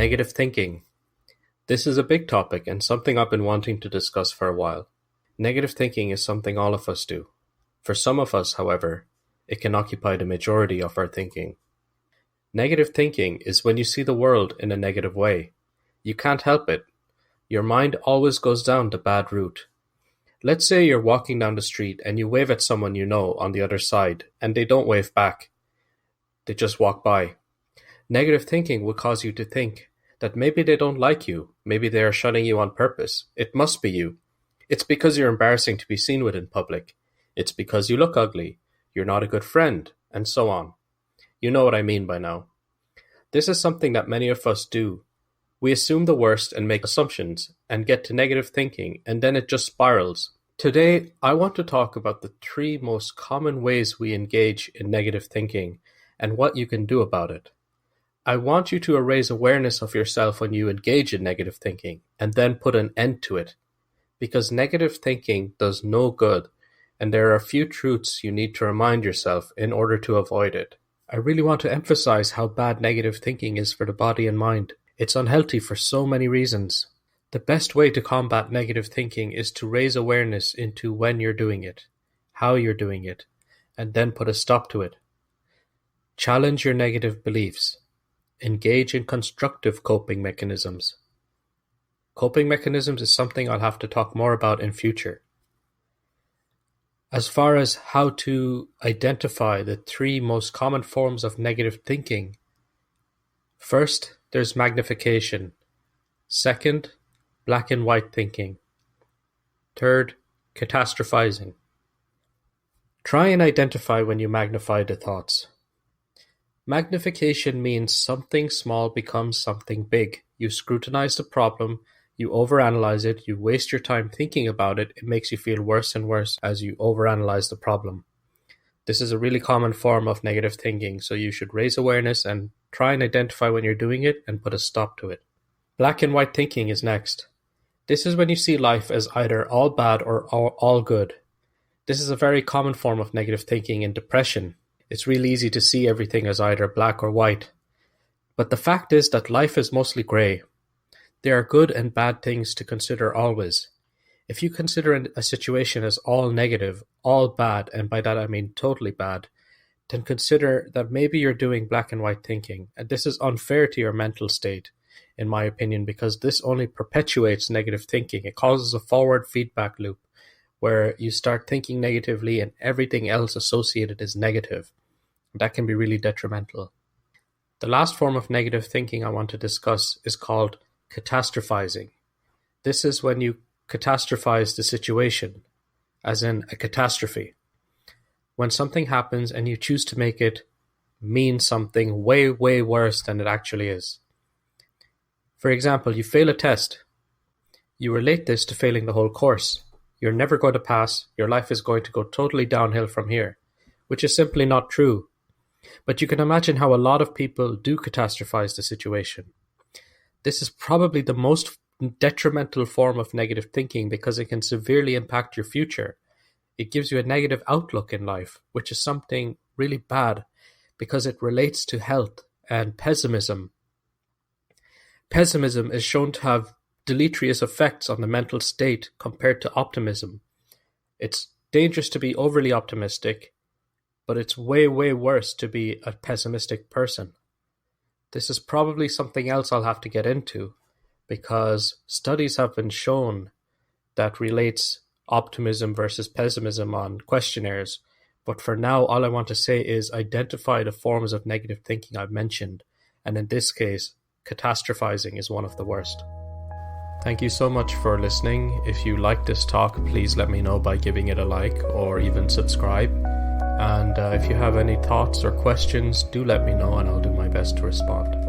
Negative thinking. This is a big topic and something I've been wanting to discuss for a while. Negative thinking is something all of us do. For some of us, however, it can occupy the majority of our thinking. Negative thinking is when you see the world in a negative way. You can't help it. Your mind always goes down the bad route. Let's say you're walking down the street and you wave at someone you know on the other side, and they don't wave back. They just walk by. Negative thinking would cause you to think that maybe they don't like you, maybe they are shunning you on purpose. It must be you. It's because you're embarrassing to be seen with in public. It's because you look ugly, you're not a good friend, and so on. You know what I mean by now. This is something that many of us do. We assume the worst and make assumptions and get to negative thinking, and then it just spirals. Today, I want to talk about the 3 most common ways we engage in negative thinking and what you can do about it. I want you to raise awareness of yourself when you engage in negative thinking and then put an end to it. Because negative thinking does no good, and there are a few truths you need to remind yourself in order to avoid it. I really want to emphasize how bad negative thinking is for the body and mind. It's unhealthy for so many reasons. The best way to combat negative thinking is to raise awareness into when you're doing it, how you're doing it, and then put a stop to it. Challenge your negative beliefs. Engage in constructive coping mechanisms. Coping mechanisms is something I'll have to talk more about in future. As far as how to identify the 3 most common forms of negative thinking, first, there's magnification. Second, black and white thinking. Third, catastrophizing. Try and identify when you magnify the thoughts. Magnification means something small becomes something big. You scrutinize the problem, you overanalyze it, you waste your time thinking about it, it makes you feel worse and worse as you overanalyze the problem. This is a really common form of negative thinking, so you should raise awareness and try and identify when you're doing it and put a stop to it. Black and white thinking is next. This is when you see life as either all bad or all good. This is a very common form of negative thinking in depression. It's really easy to see everything as either black or white. But the fact is that life is mostly grey. There are good and bad things to consider always. If you consider a situation as all negative, all bad, and by that I mean totally bad, then consider that maybe you're doing black and white thinking, and this is unfair to your mental state, in my opinion, because this only perpetuates negative thinking. It causes a forward feedback loop where you start thinking negatively and everything else associated is negative. That can be really detrimental. The last form of negative thinking I want to discuss is called catastrophizing. This is when you catastrophize the situation, as in a catastrophe. When something happens and you choose to make it mean something way, way worse than it actually is. For example, you fail a test. You relate this to failing the whole course. You're never going to pass. Your life is going to go totally downhill from here, which is simply not true. But you can imagine how a lot of people do catastrophize the situation. This is probably the most detrimental form of negative thinking because it can severely impact your future. It gives you a negative outlook in life, which is something really bad because it relates to health and pessimism. Pessimism is shown to have deleterious effects on the mental state compared to optimism. It's dangerous to be overly optimistic, but it's way, way worse to be a pessimistic person. This is probably something else I'll have to get into because studies have been shown that relates optimism versus pessimism on questionnaires. But for now, all I want to say is identify the forms of negative thinking I've mentioned. And in this case, catastrophizing is one of the worst. Thank you so much for listening. If you like this talk, please let me know by giving it a like or even subscribe. And if you have any thoughts or questions, do let me know and I'll do my best to respond.